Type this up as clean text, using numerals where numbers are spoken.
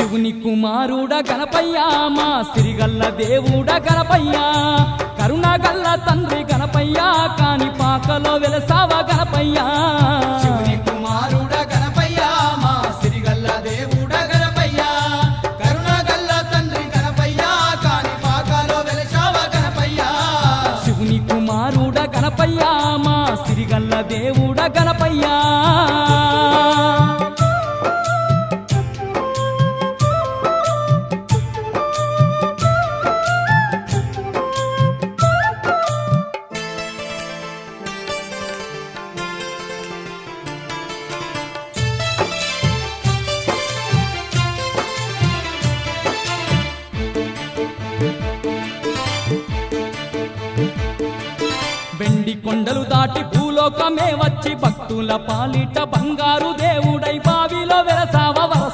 శివుని కుమారుడ గణపయ్య మా సిరిగల్ల దేవుడ గణపయ్య కరుణగల్ల తండ్రి గణపయ్య కాని పాకలో వెలసావ గణపయ్య శివుని కుమారుడ గణపయ్య మా సిరిగల్ల దేవుడ గణపయ్య కరుణగల్ల తండ్రి గణపయ్య కాని పాకలో వెలసావ గణపయ్య శివుని కుమారుడ గణపయ్య మా సిరిగల్ల దేవుడ గణపయ్య వెండి కొండలు దాటి భూలోకమే వచ్చి భక్తుల పాలిట బంగారు దేవుడ